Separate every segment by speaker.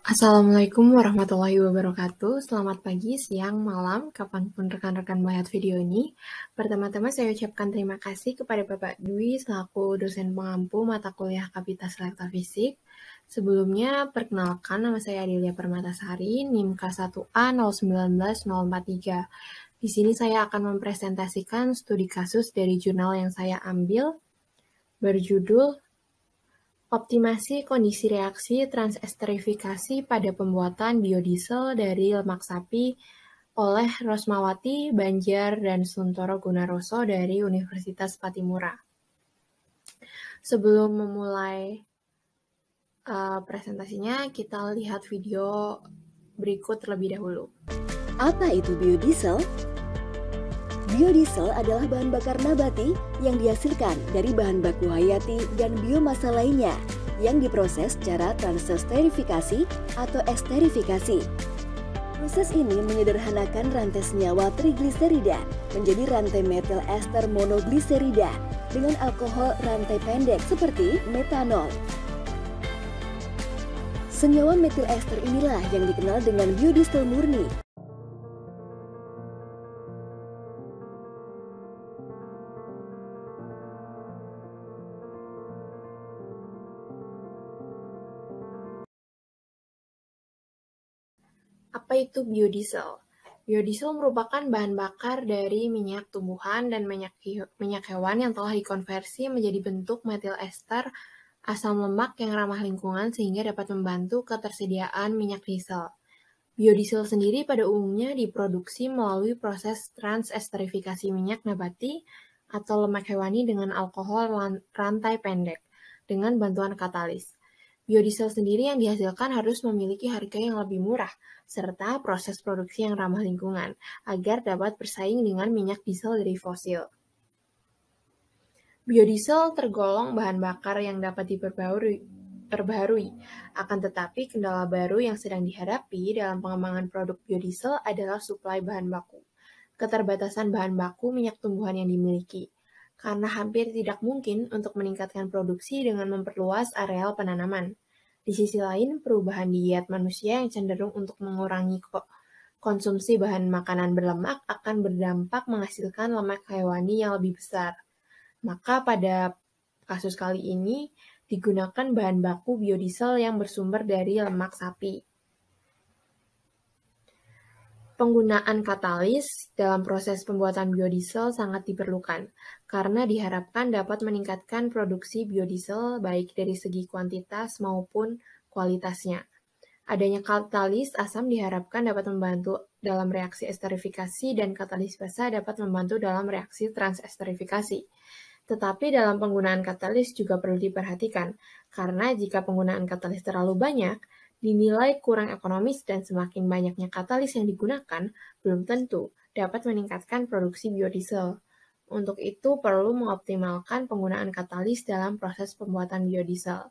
Speaker 1: Assalamualaikum warahmatullahi wabarakatuh. Selamat pagi, siang, malam, kapanpun rekan-rekan melihat video ini. Pertama-tama saya ucapkan terima kasih kepada Bapak Dwi selaku dosen pengampu mata kuliah Kapita Selekta Fisik. Sebelumnya, perkenalkan nama saya Adelia Permatasari, NIM K1A 019043. Di sini saya akan mempresentasikan studi kasus dari jurnal yang saya ambil, berjudul Optimasi kondisi reaksi transesterifikasi pada pembuatan biodiesel dari lemak sapi oleh Rosmawati, Banjar, dan Suntoro Gunaroso dari Universitas Patimura. Sebelum memulai presentasinya, kita lihat video berikut terlebih dahulu.
Speaker 2: Apa itu biodiesel? Biodiesel adalah bahan bakar nabati yang dihasilkan dari bahan baku hayati dan biomasa lainnya yang diproses secara transesterifikasi atau esterifikasi. Proses ini menyederhanakan rantai senyawa trigliserida menjadi rantai metil ester monogliserida dengan alkohol rantai pendek seperti metanol. Senyawa metil ester inilah yang dikenal dengan biodiesel murni.
Speaker 1: Apa itu biodiesel? Biodiesel merupakan bahan bakar dari minyak tumbuhan dan minyak hewan yang telah dikonversi menjadi bentuk metil ester asam lemak yang ramah lingkungan sehingga dapat membantu ketersediaan minyak diesel. Biodiesel sendiri pada umumnya diproduksi melalui proses transesterifikasi minyak nabati atau lemak hewani dengan alkohol rantai pendek dengan bantuan katalis. Biodiesel sendiri yang dihasilkan harus memiliki harga yang lebih murah, serta proses produksi yang ramah lingkungan, agar dapat bersaing dengan minyak diesel dari fosil. Biodiesel tergolong bahan bakar yang dapat diperbaharui. Akan tetapi, kendala baru yang sedang dihadapi dalam pengembangan produk biodiesel adalah suplai bahan baku. Keterbatasan bahan baku minyak tumbuhan yang dimiliki, karena hampir tidak mungkin untuk meningkatkan produksi dengan memperluas areal penanaman. Di sisi lain, perubahan diet manusia yang cenderung untuk mengurangi konsumsi bahan makanan berlemak akan berdampak menghasilkan lemak hewani yang lebih besar. Maka pada kasus kali ini digunakan bahan baku biodiesel yang bersumber dari lemak sapi. Penggunaan katalis dalam proses pembuatan biodiesel sangat diperlukan, karena diharapkan dapat meningkatkan produksi biodiesel baik dari segi kuantitas maupun kualitasnya. Adanya katalis asam diharapkan dapat membantu dalam reaksi esterifikasi dan katalis basa dapat membantu dalam reaksi transesterifikasi. Tetapi dalam penggunaan katalis juga perlu diperhatikan, karena jika penggunaan katalis terlalu banyak, dinilai kurang ekonomis dan semakin banyaknya katalis yang digunakan, belum tentu dapat meningkatkan produksi biodiesel. Untuk itu perlu mengoptimalkan penggunaan katalis dalam proses pembuatan biodiesel.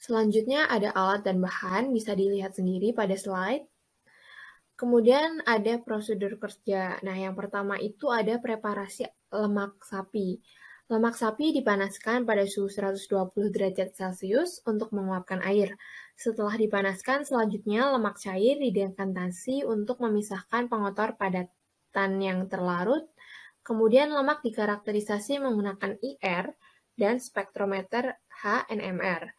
Speaker 1: Selanjutnya ada alat dan bahan, bisa dilihat sendiri pada slide. Kemudian ada prosedur kerja. Nah, yang pertama itu ada preparasi lemak sapi. Lemak sapi dipanaskan pada suhu 120 derajat Celcius untuk menguapkan air. Setelah dipanaskan, selanjutnya lemak cair didekantasi untuk memisahkan pengotor padatan yang terlarut. Kemudian lemak dikarakterisasi menggunakan IR dan spektrometer HNMR.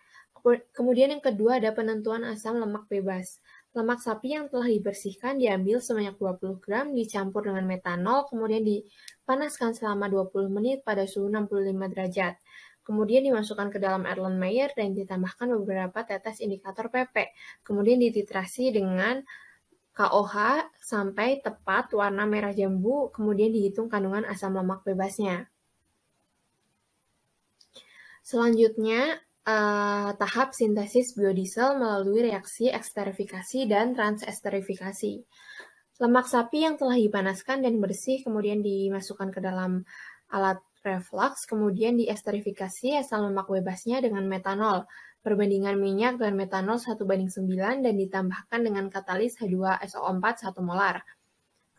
Speaker 1: Kemudian yang kedua ada penentuan asam lemak bebas. Lemak sapi yang telah dibersihkan diambil sebanyak 20 gram, dicampur dengan metanol, kemudian dipanaskan selama 20 menit pada suhu 65 derajat. Kemudian dimasukkan ke dalam Erlenmeyer dan ditambahkan beberapa tetes indikator PP. Kemudian dititrasi dengan KOH sampai tepat warna merah jambu, kemudian dihitung kandungan asam lemak bebasnya. Selanjutnya, tahap sintesis biodiesel melalui reaksi esterifikasi dan transesterifikasi. Lemak sapi yang telah dipanaskan dan bersih kemudian dimasukkan ke dalam alat reflux, kemudian diesterifikasi asam lemak bebasnya dengan metanol. Perbandingan minyak dan metanol 1:9 dan ditambahkan dengan katalis H2SO4 1 molar.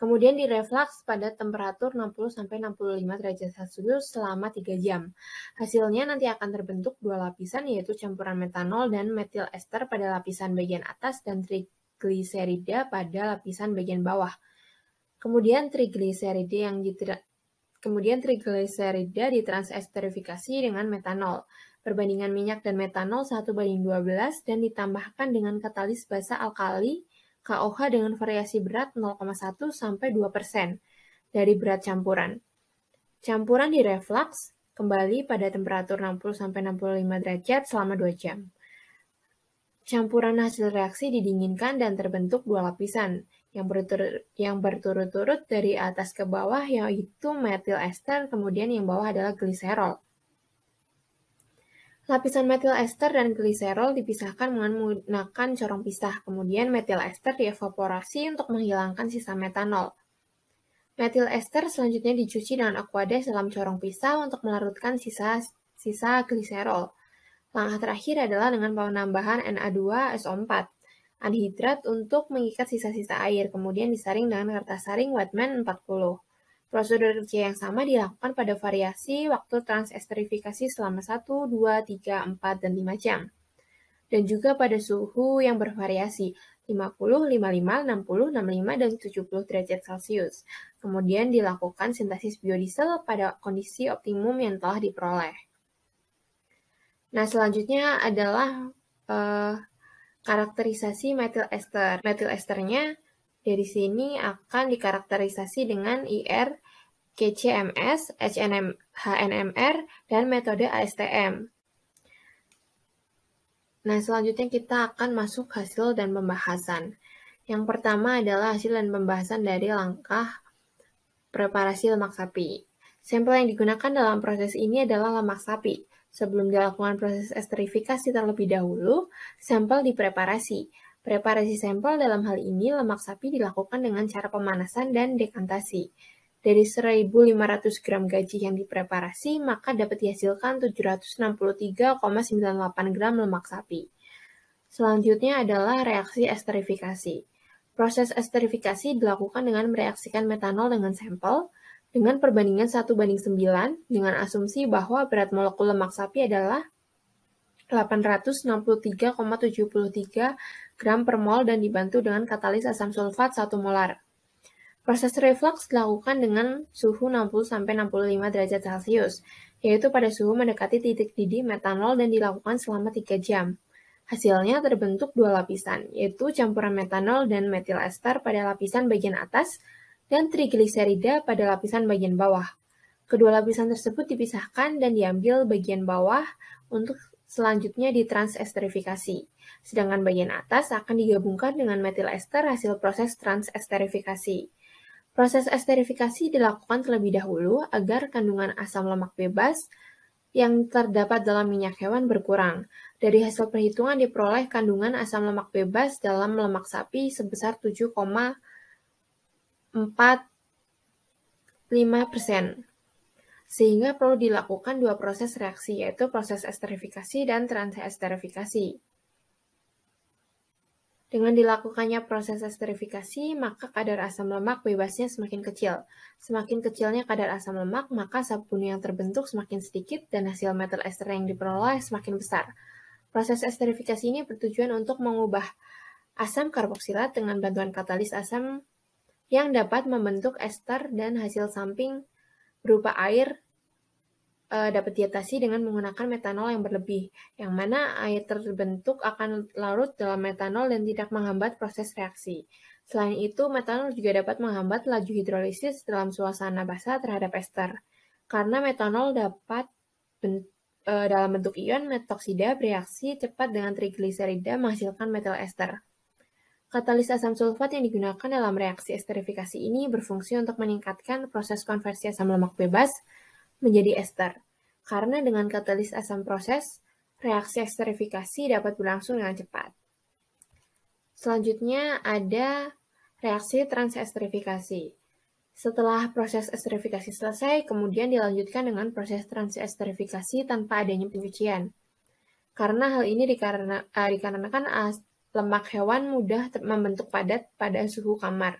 Speaker 1: Kemudian direflux pada temperatur 60-65 derajat Celcius selama 3 jam. Hasilnya nanti akan terbentuk dua lapisan, yaitu campuran metanol dan metil ester pada lapisan bagian atas dan trigliserida pada lapisan bagian bawah. Kemudian trigliserida ditranseesterifikasi dengan metanol. Perbandingan minyak dan metanol 1:12 dan ditambahkan dengan katalis basa alkali KOH dengan variasi berat 0,1 sampai 2% dari berat campuran. Campuran direflux kembali pada temperatur 60-65 derajat selama 2 jam. Campuran hasil reaksi didinginkan dan terbentuk dua lapisan yang berturut-turut dari atas ke bawah, yaitu metil ester, kemudian yang bawah adalah gliserol. Lapisan metil ester dan gliserol dipisahkan menggunakan corong pisah, kemudian metil ester dievaporasi untuk menghilangkan sisa metanol. Metil ester selanjutnya dicuci dengan aqueous dalam corong pisah untuk melarutkan sisa gliserol. Langkah terakhir adalah dengan penambahan Na2SO4, anhidrat untuk mengikat sisa-sisa air, kemudian disaring dengan kertas saring Wetman 40. Prosedur kerja yang sama dilakukan pada variasi waktu transesterifikasi selama 1, 2, 3, 4, dan 5 jam. Dan juga pada suhu yang bervariasi 50, 55, 60, 65, dan 70 derajat Celcius. Kemudian dilakukan sintesis biodiesel pada kondisi optimum yang telah diperoleh. Nah, selanjutnya adalah karakterisasi metil ester. Metil esternya dari sini akan dikarakterisasi dengan IR, KCMS, HNMR, dan metode ASTM. Nah, selanjutnya kita akan masuk hasil dan pembahasan. Yang pertama adalah hasil dan pembahasan dari langkah preparasi lemak sapi. Sampel yang digunakan dalam proses ini adalah lemak sapi. Sebelum dilakukan proses esterifikasi terlebih dahulu, sampel dipreparasi. Preparasi sampel dalam hal ini lemak sapi dilakukan dengan cara pemanasan dan dekantasi. Dari 1.500 gram gaji yang dipreparasi, maka dapat dihasilkan 763,98 gram lemak sapi. Selanjutnya adalah reaksi esterifikasi. Proses esterifikasi dilakukan dengan mereaksikan metanol dengan sampel, dengan perbandingan 1:9, dengan asumsi bahwa berat molekul lemak sapi adalah 863,73 gram per mol dan dibantu dengan katalis asam sulfat 1 molar. Proses reflux dilakukan dengan suhu 60-65 derajat Celcius, yaitu pada suhu mendekati titik didih metanol dan dilakukan selama 3 jam. Hasilnya terbentuk dua lapisan, yaitu campuran metanol dan metil ester pada lapisan bagian atas dan trigliserida pada lapisan bagian bawah. Kedua lapisan tersebut dipisahkan dan diambil bagian bawah untuk selanjutnya ditranseesterifikasi. Sedangkan bagian atas akan digabungkan dengan metil ester hasil proses transesterifikasi. Proses esterifikasi dilakukan terlebih dahulu agar kandungan asam lemak bebas yang terdapat dalam minyak hewan berkurang. Dari hasil perhitungan diperoleh kandungan asam lemak bebas dalam lemak sapi sebesar 7,45%. Sehingga perlu dilakukan dua proses reaksi, yaitu proses esterifikasi dan transesterifikasi. Dengan dilakukannya proses esterifikasi, maka kadar asam lemak bebasnya semakin kecil. Semakin kecilnya kadar asam lemak, maka sabun yang terbentuk semakin sedikit dan hasil metil ester yang diperoleh semakin besar. Proses esterifikasi ini bertujuan untuk mengubah asam karboksilat dengan bantuan katalis asam yang dapat membentuk ester dan hasil samping berupa air dapat diatasi dengan menggunakan metanol yang berlebih, yang mana air terbentuk akan larut dalam metanol dan tidak menghambat proses reaksi. Selain itu, metanol juga dapat menghambat laju hidrolisis dalam suasana basah terhadap ester. Karena metanol dapat dalam bentuk ion metoksida bereaksi cepat dengan trigliserida menghasilkan metil ester. Katalis asam sulfat yang digunakan dalam reaksi esterifikasi ini berfungsi untuk meningkatkan proses konversi asam lemak bebas menjadi ester. Karena dengan katalis asam proses, reaksi esterifikasi dapat berlangsung dengan cepat. Selanjutnya ada reaksi transesterifikasi. Setelah proses esterifikasi selesai, kemudian dilanjutkan dengan proses transesterifikasi tanpa adanya pencucian. Karena hal ini dikarenakan lemak hewan mudah membentuk padat pada suhu kamar.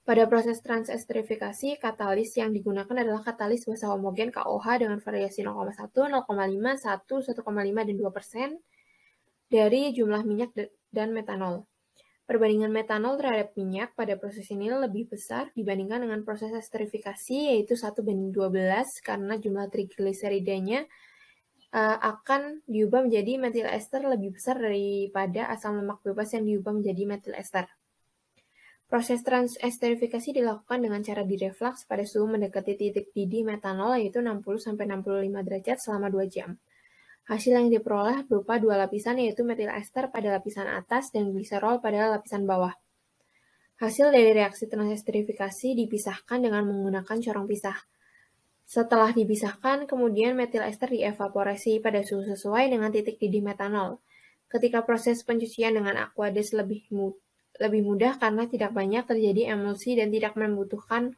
Speaker 1: Pada proses transesterifikasi, katalis yang digunakan adalah katalis basa homogen KOH dengan variasi 0,1, 0,5, 1, 1,5, dan 2% dari jumlah minyak dan metanol. Perbandingan metanol terhadap minyak pada proses ini lebih besar dibandingkan dengan proses esterifikasi, yaitu 1:12 karena jumlah trigliseridanya akan diubah menjadi metil ester lebih besar daripada asam lemak bebas yang diubah menjadi metil ester. Proses transesterifikasi dilakukan dengan cara direflux pada suhu mendekati titik didih metanol, yaitu 60-65 derajat selama 2 jam. Hasil yang diperoleh berupa dua lapisan, yaitu metil ester pada lapisan atas dan gliserol pada lapisan bawah. Hasil dari reaksi transesterifikasi dipisahkan dengan menggunakan corong pisah. Setelah dipisahkan, kemudian metil ester dievaporasi pada suhu sesuai dengan titik didih metanol. Ketika proses pencucian dengan aqueous lebih mudah karena tidak banyak terjadi emulsi dan tidak membutuhkan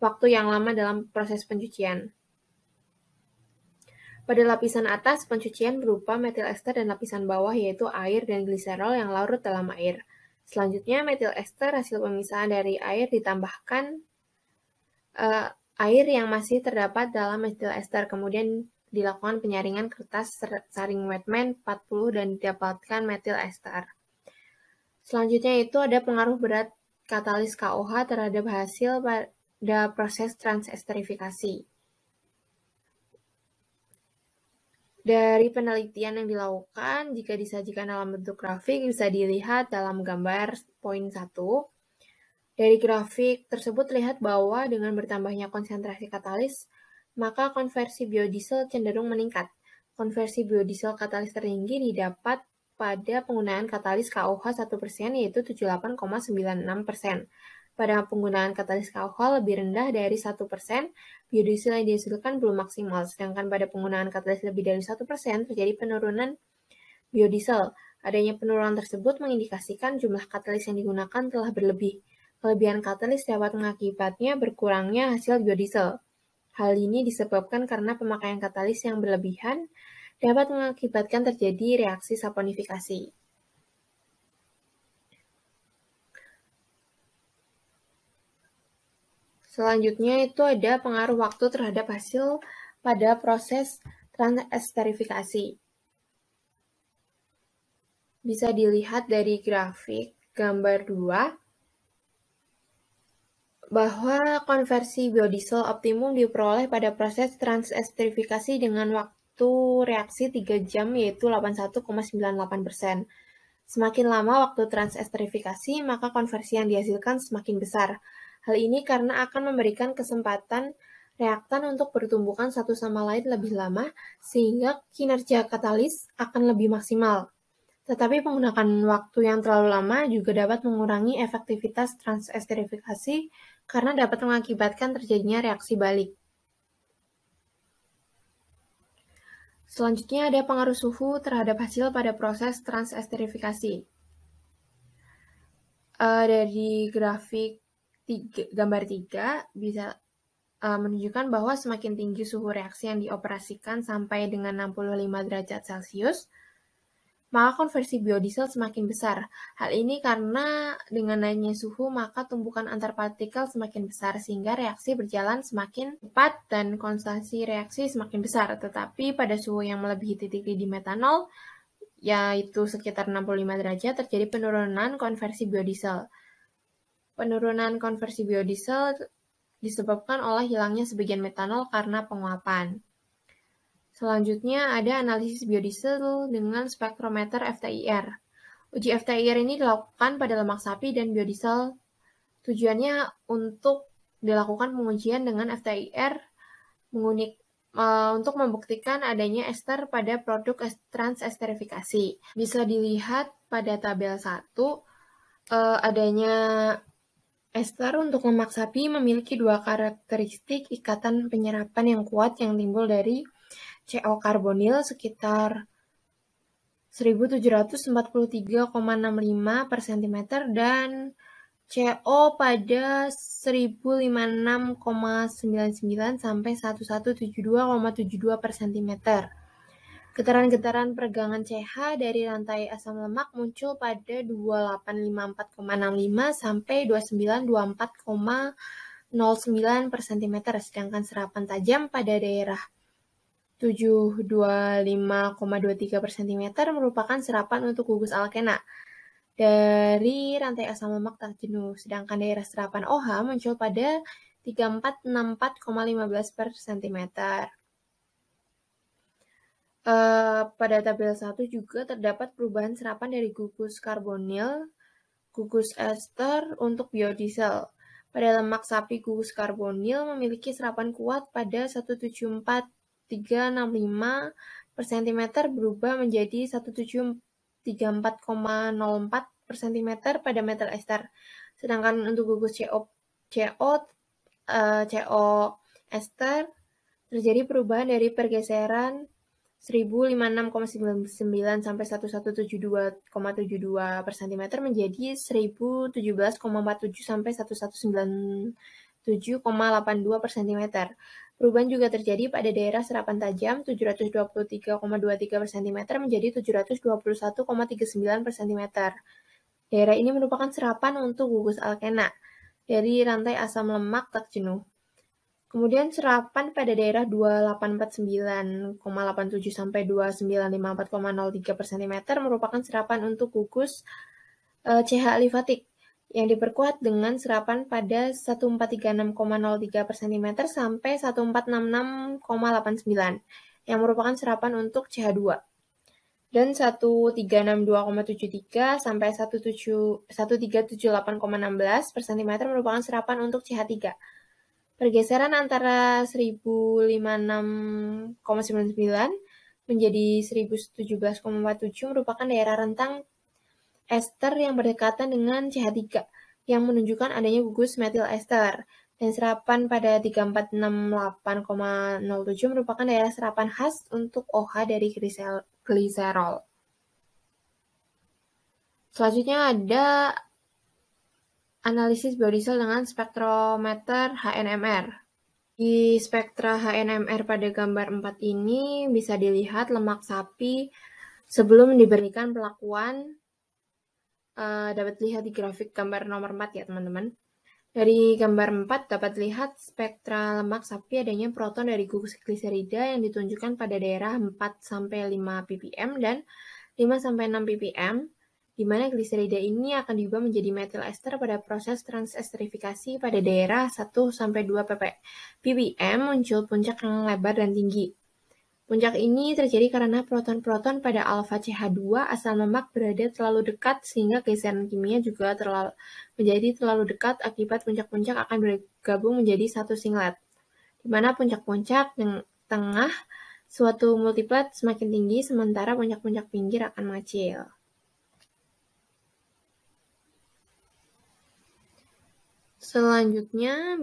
Speaker 1: waktu yang lama dalam proses pencucian. Pada lapisan atas, pencucian berupa metil ester dan lapisan bawah yaitu air dan gliserol yang larut dalam air. Selanjutnya, metil ester hasil pemisahan dari air ditambahkan air yang masih terdapat dalam metil ester. Kemudian dilakukan penyaringan kertas saring wetman 40 dan didapatkan metil ester. Selanjutnya itu ada pengaruh berat katalis KOH terhadap hasil pada proses transesterifikasi. Dari penelitian yang dilakukan, jika disajikan dalam bentuk grafik, bisa dilihat dalam gambar poin 1. Dari grafik tersebut terlihat bahwa dengan bertambahnya konsentrasi katalis, maka konversi biodiesel cenderung meningkat. Konversi biodiesel katalis tertinggi didapat pada penggunaan katalis KOH 1%, yaitu 78,96%. Pada penggunaan katalis KOH lebih rendah dari 1%, biodiesel yang dihasilkan belum maksimal, sedangkan pada penggunaan katalis lebih dari 1% terjadi penurunan biodiesel. Adanya penurunan tersebut mengindikasikan jumlah katalis yang digunakan telah berlebih. Kelebihan katalis dapat mengakibatnya berkurangnya hasil biodiesel. Hal ini disebabkan karena pemakaian katalis yang berlebihan dapat mengakibatkan terjadi reaksi saponifikasi. Selanjutnya itu ada pengaruh waktu terhadap hasil pada proses transesterifikasi. Bisa dilihat dari grafik gambar 2 bahwa konversi biodiesel optimum diperoleh pada proses transesterifikasi dengan waktu reaksi 3 jam yaitu 81,98%. Semakin lama waktu transesterifikasi, maka konversi yang dihasilkan semakin besar. Hal ini karena akan memberikan kesempatan reaktan untuk bertumbukan satu sama lain lebih lama, sehingga kinerja katalis akan lebih maksimal. Tetapi menggunakan waktu yang terlalu lama juga dapat mengurangi efektivitas transesterifikasi karena dapat mengakibatkan terjadinya reaksi balik. Selanjutnya ada pengaruh suhu terhadap hasil pada proses transesterifikasi. Dari grafik gambar 3 bisa menunjukkan bahwa semakin tinggi suhu reaksi yang dioperasikan sampai dengan 65 derajat Celcius, maka konversi biodiesel semakin besar. Hal ini karena dengan naiknya suhu, maka tumpukan antar partikel semakin besar, sehingga reaksi berjalan semakin cepat dan konstansi reaksi semakin besar. Tetapi pada suhu yang melebihi titik didih metanol, yaitu sekitar 65 derajat, terjadi penurunan konversi biodiesel. Penurunan konversi biodiesel disebabkan oleh hilangnya sebagian metanol karena penguapan. Selanjutnya ada analisis biodiesel dengan spektrometer FTIR. Uji FTIR ini dilakukan pada lemak sapi dan biodiesel. Tujuannya untuk dilakukan pengujian dengan FTIR untuk membuktikan adanya ester pada produk transesterifikasi. Bisa dilihat pada tabel 1, adanya ester untuk lemak sapi memiliki dua karakteristik ikatan penyerapan yang kuat yang timbul dari CO karbonil sekitar 1743,65 per cm dan CO pada 1056,99 sampai 1172,72 per cm. Getaran-getaran peregangan CH dari rantai asam lemak muncul pada 2854,65 sampai 2924,09 per cm, sedangkan serapan tajam pada daerah 725,23 per cm merupakan serapan untuk gugus alkena dari rantai asam lemak tak jenuh, sedangkan daerah serapan OH muncul pada 3464,15 per cm. Pada tabel 1 juga terdapat perubahan serapan dari gugus karbonil, gugus ester untuk biodiesel. Pada lemak sapi, gugus karbonil memiliki serapan kuat pada 174,365 per cm berubah menjadi 174,04 per cm pada metil ester. Sedangkan untuk gugus CO ester terjadi perubahan dari pergeseran 1056,99 sampai 1172,72 per cm menjadi 1017,47 sampai 1197,82 per cm. Perubahan juga terjadi pada daerah serapan tajam 723,23 per cm menjadi 721,39 per cm. Daerah ini merupakan serapan untuk gugus alkena dari rantai asam lemak tak jenuh. Kemudian serapan pada daerah 2849,87 sampai 2954,03 per cm merupakan serapan untuk gugus CH alifatik yang diperkuat dengan serapan pada 1436,03 per cm sampai 1466,89 yang merupakan serapan untuk CH2. Dan 1362,73 sampai 1378,16 per cm merupakan serapan untuk CH3. Pergeseran antara 1056,99 menjadi 1017,47 merupakan daerah rentang ester yang berdekatan dengan CH3 yang menunjukkan adanya gugus metil ester. Dan serapan pada 3468,07 merupakan daerah serapan khas untuk OH dari gliserol. Selanjutnya ada analisis biodiesel dengan spektrometer HNMR. Di spektra HNMR pada gambar 4 ini bisa dilihat lemak sapi sebelum diberikan pelakuan. Dapat dilihat di grafik gambar nomor 4 ya teman-teman. Dari gambar 4 dapat dilihat spektra lemak sapi adanya proton dari gugus gliserida yang ditunjukkan pada daerah 4-5 ppm dan 5-6 ppm, di mana gliserida ini akan diubah menjadi metil ester pada proses transesterifikasi pada daerah 1-2 ppm muncul puncak yang lebar dan tinggi. Puncak ini terjadi karena proton-proton pada alfa CH2 asal lemak berada terlalu dekat sehingga geseran kimia juga menjadi terlalu dekat akibat puncak-puncak akan bergabung menjadi satu singlet, di mana puncak-puncak tengah suatu multiplet semakin tinggi sementara puncak-puncak pinggir akan mengecil. Selanjutnya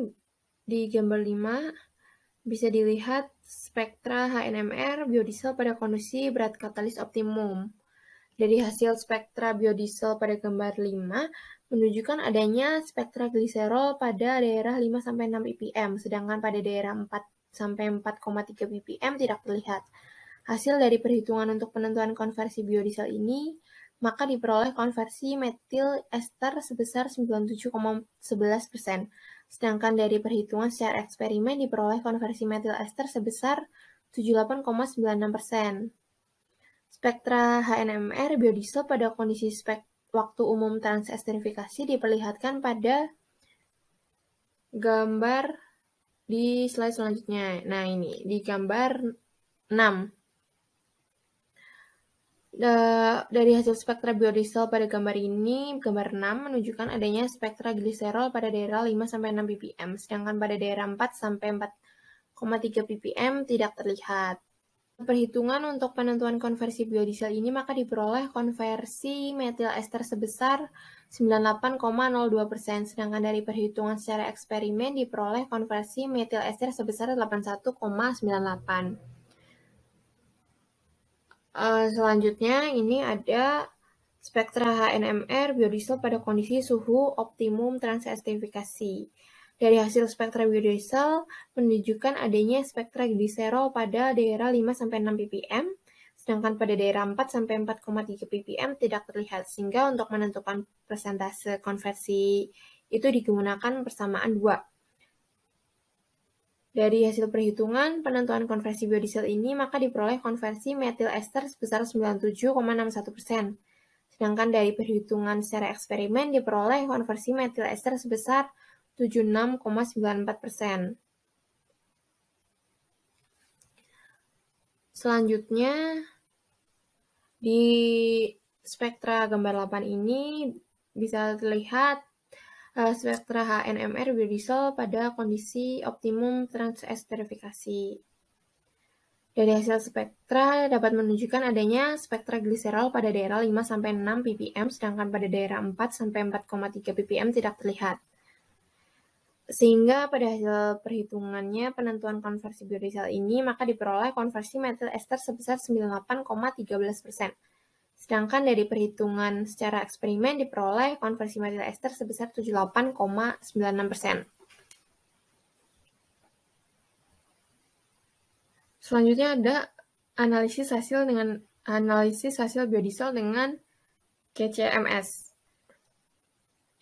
Speaker 1: di gambar 5 bisa dilihat spektra HNMR biodiesel pada kondisi berat katalis optimum. Dari hasil spektra biodiesel pada gambar 5 menunjukkan adanya spektra gliserol pada daerah 5-6 ppm, sedangkan pada daerah 4-4,3 ppm tidak terlihat. Hasil dari perhitungan untuk penentuan konversi biodiesel ini maka diperoleh konversi metil ester sebesar 97,11%, sedangkan dari perhitungan secara eksperimen diperoleh konversi metil ester sebesar 78,96%. Spektra HNMR biodiesel pada kondisi waktu umum transesterifikasi diperlihatkan pada gambar di slide selanjutnya. Nah ini, di gambar 6. Dari hasil spektra biodiesel pada gambar ini, gambar 6 menunjukkan adanya spektra gliserol pada daerah 5-6 ppm, sedangkan pada daerah 4-4,3 ppm tidak terlihat. Perhitungan untuk penentuan konversi biodiesel ini maka diperoleh konversi metil ester sebesar 98,02%, sedangkan dari perhitungan secara eksperimen diperoleh konversi metil ester sebesar 81,98%. Selanjutnya ini ada spektra HNMR biodiesel pada kondisi suhu optimum transesterifikasi. Dari hasil spektra biodiesel menunjukkan adanya spektra gliserol pada daerah 5-6 ppm, sedangkan pada daerah 4 sampai 4,3 ppm tidak terlihat, sehingga untuk menentukan persentase konversi itu digunakan persamaan 2. Dari hasil perhitungan penentuan konversi biodiesel ini, maka diperoleh konversi metil ester sebesar 97,61%. Sedangkan dari perhitungan secara eksperimen diperoleh konversi metil ester sebesar 76,94%. Selanjutnya, di spektra gambar 8 ini bisa terlihat spektra HNMR biodiesel pada kondisi optimum transesterifikasi. Dari hasil spektra dapat menunjukkan adanya spektra gliserol pada daerah 5-6 ppm, sedangkan pada daerah 4-4,3 ppm tidak terlihat. Sehingga pada hasil perhitungannya penentuan konversi biodiesel ini, maka diperoleh konversi metil ester sebesar 98,13%. Sedangkan dari perhitungan secara eksperimen diperoleh konversi metil ester sebesar 78,96%. Selanjutnya ada analisis hasil biodiesel dengan GCMS.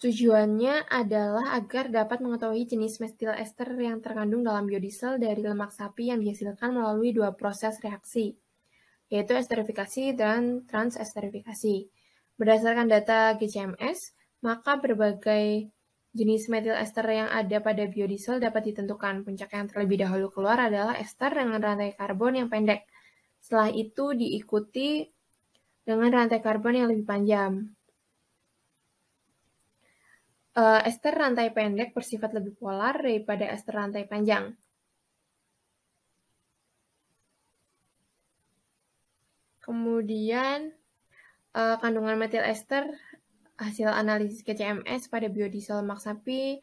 Speaker 1: Tujuannya adalah agar dapat mengetahui jenis metil ester yang terkandung dalam biodiesel dari lemak sapi yang dihasilkan melalui 2 proses reaksi, yaitu esterifikasi dan transesterifikasi. Berdasarkan data GCMS, maka berbagai jenis metil ester yang ada pada biodiesel dapat ditentukan. Puncak yang terlebih dahulu keluar adalah ester dengan rantai karbon yang pendek. Setelah itu diikuti dengan rantai karbon yang lebih panjang. Ester rantai pendek bersifat lebih polar daripada ester rantai panjang. Kemudian, kandungan metil ester hasil analisis GCMS pada biodiesel lemak sapi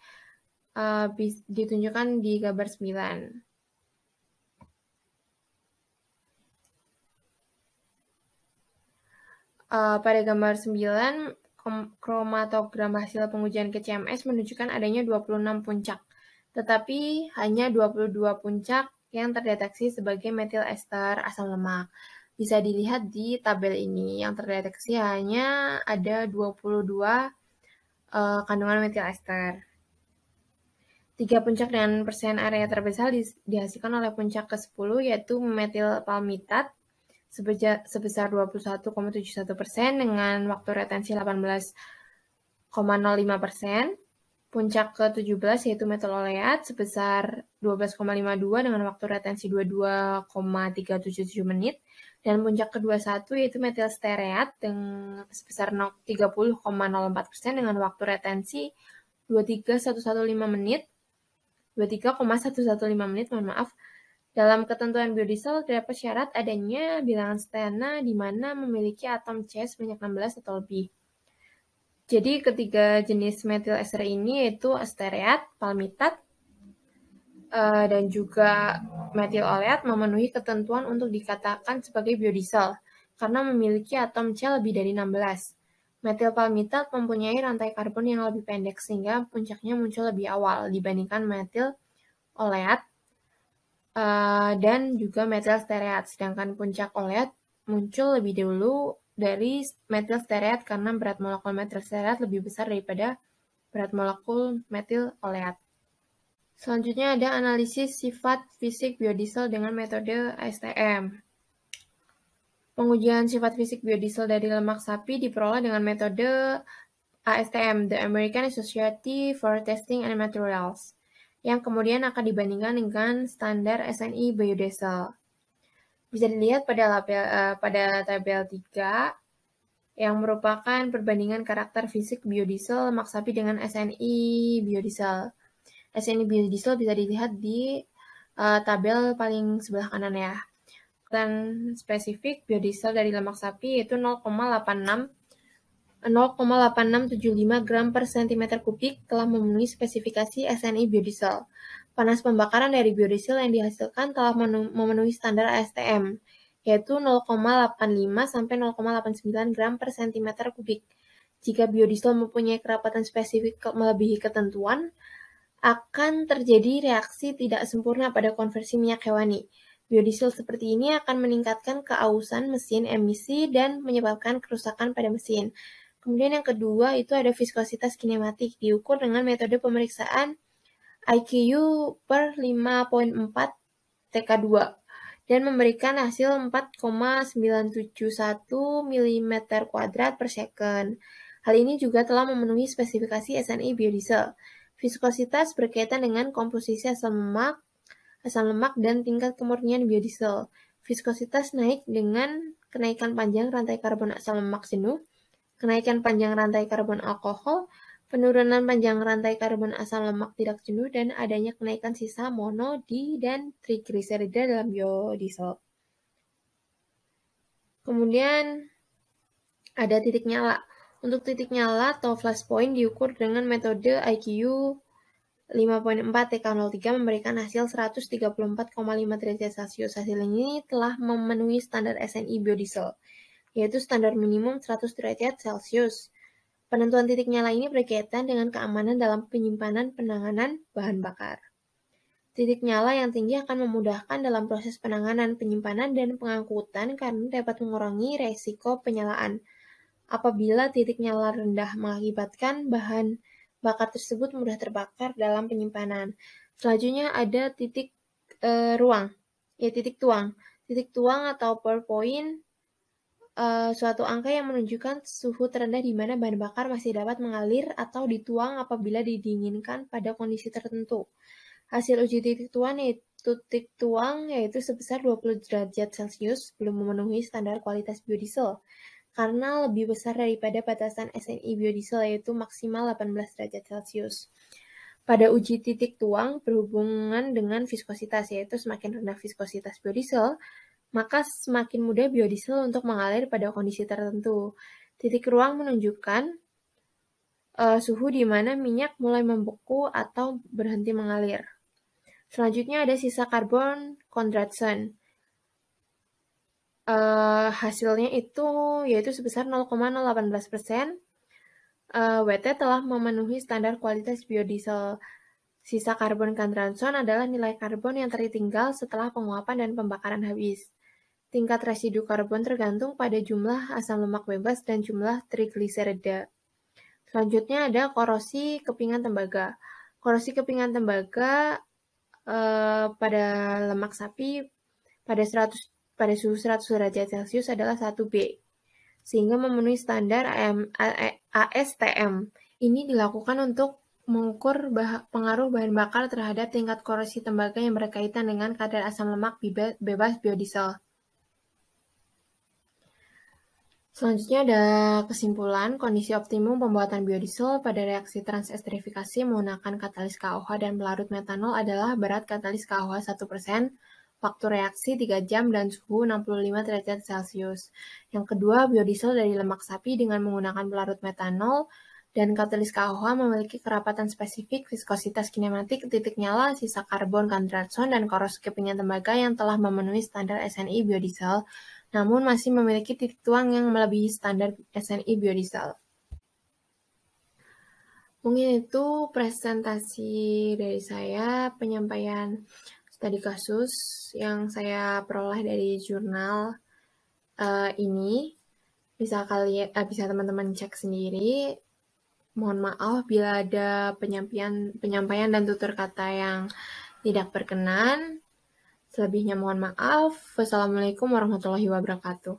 Speaker 1: ditunjukkan di gambar 9. Pada gambar 9, kromatogram hasil pengujian GCMS menunjukkan adanya 26 puncak, tetapi hanya 22 puncak yang terdeteksi sebagai metil ester asam lemak. Bisa dilihat di tabel ini, yang terdeteksi hanya ada 22 kandungan metil ester. 3 puncak dengan persen area terbesar dihasilkan oleh puncak ke-10, yaitu metil palmitat sebesar 21,71% dengan waktu retensi 18,05%. Puncak ke-17 yaitu metil oleat sebesar 12,52 dengan waktu retensi 22,377 menit. Dan puncak ke-21 yaitu metil steareat sebesar 30,04% dengan waktu retensi 23,115 menit. 23,115 menit, mohon maaf. Dalam ketentuan biodiesel terdapat syarat adanya bilangan steana di mana memiliki atom C sebanyak 16 atau lebih. Jadi ketiga jenis metil ester ini yaitu steareat, palmitat, dan juga metil oleat memenuhi ketentuan untuk dikatakan sebagai biodiesel karena memiliki atom C lebih dari 16. Metil palmitat mempunyai rantai karbon yang lebih pendek sehingga puncaknya muncul lebih awal dibandingkan metil oleat dan juga metil steareat. Sedangkan puncak oleat muncul lebih dulu dari metil steareat karena berat molekul metil steareat lebih besar daripada berat molekul metil oleat. Selanjutnya ada analisis sifat fisik biodiesel dengan metode ASTM. Pengujian sifat fisik biodiesel dari lemak sapi diperoleh dengan metode ASTM, the American Society for Testing and Materials, yang kemudian akan dibandingkan dengan standar SNI biodiesel. Bisa dilihat pada tabel 3 yang merupakan perbandingan karakter fisik biodiesel lemak sapi dengan SNI biodiesel. SNI biodiesel bisa dilihat di tabel paling sebelah kanan ya. Dan spesifik biodiesel dari lemak sapi yaitu 0,8675 gram per cm kubik telah memenuhi spesifikasi SNI biodiesel. Panas pembakaran dari biodiesel yang dihasilkan telah memenuhi standar ASTM, yaitu 0,85 sampai 0,89 gram per cm kubik. Jika biodiesel mempunyai kerapatan spesifik melebihi ketentuan, akan terjadi reaksi tidak sempurna pada konversi minyak hewani. Biodiesel seperti ini akan meningkatkan keausan mesin emisi dan menyebabkan kerusakan pada mesin. Kemudian yang kedua itu ada viskositas kinematik, diukur dengan metode pemeriksaan IQU per 5.4 TK2 dan memberikan hasil 4,971 mm² per second. Hal ini juga telah memenuhi spesifikasi SNI biodiesel. Viskositas berkaitan dengan komposisi asam lemak, dan tingkat kemurnian biodiesel. Viskositas naik dengan kenaikan panjang rantai karbon asam lemak jenuh, kenaikan panjang rantai karbon alkohol, penurunan panjang rantai karbon asam lemak tidak jenuh, dan adanya kenaikan sisa mono, di, dan trigliserida dalam biodiesel. Kemudian ada titik nyala. Untuk titik nyala atau flash point diukur dengan metode IQU 5.4 TK03 memberikan hasil 134,5 derajat Celcius. Hasil ini telah memenuhi standar SNI biodiesel, yaitu standar minimum 100 derajat Celcius. Penentuan titik nyala ini berkaitan dengan keamanan dalam penyimpanan penanganan bahan bakar. Titik nyala yang tinggi akan memudahkan dalam proses penanganan, penyimpanan, dan pengangkutan karena dapat mengurangi resiko penyalaan. Apabila titik nyala rendah mengakibatkan bahan bakar tersebut mudah terbakar dalam penyimpanan. Selanjutnya ada titik titik tuang. Titik tuang atau pour point, suatu angka yang menunjukkan suhu terendah di mana bahan bakar masih dapat mengalir atau dituang apabila didinginkan pada kondisi tertentu. Hasil uji titik tuang yaitu sebesar 20 derajat Celcius belum memenuhi standar kualitas biodiesel, karena lebih besar daripada batasan SNI biodiesel yaitu maksimal 18 derajat Celcius. Pada uji titik tuang berhubungan dengan viskositas, yaitu semakin rendah viskositas biodiesel, maka semakin mudah biodiesel untuk mengalir pada kondisi tertentu. Titik ruang menunjukkan suhu di mana minyak mulai membeku atau berhenti mengalir. Selanjutnya ada sisa karbon Kondradsson. Hasilnya itu yaitu sebesar 0,018%. WT telah memenuhi standar kualitas biodiesel. Sisa karbon Kondradsson adalah nilai karbon yang tertinggal setelah penguapan dan pembakaran habis. Tingkat residu karbon tergantung pada jumlah asam lemak bebas dan jumlah trigliserida. Selanjutnya ada korosi kepingan tembaga. Korosi kepingan tembaga pada lemak sapi pada suhu 100 derajat Celcius adalah 1B, sehingga memenuhi standar ASTM. Ini dilakukan untuk mengukur pengaruh bahan bakar terhadap tingkat korosi tembaga yang berkaitan dengan kadar asam lemak bebas biodiesel. Selanjutnya ada kesimpulan, kondisi optimum pembuatan biodiesel pada reaksi transesterifikasi menggunakan katalis KOH dan pelarut metanol adalah berat katalis KOH 1%, waktu reaksi 3 jam, dan suhu 65 derajat Celcius. Yang kedua, biodiesel dari lemak sapi dengan menggunakan pelarut metanol dan katalis KOH memiliki kerapatan spesifik, viskositas kinematik, titik nyala, sisa karbon Kondradsson, dan korosi kepingan tembaga yang telah memenuhi standar SNI biodiesel, namun masih memiliki titik tuang yang melebihi standar SNI biodiesel. Mungkin itu presentasi dari saya, penyampaian studi kasus yang saya peroleh dari jurnal ini. Bisa teman-teman cek sendiri. Mohon maaf bila ada penyampaian dan tutur kata yang tidak berkenan. Selebihnya mohon maaf. Wassalamualaikum warahmatullahi wabarakatuh.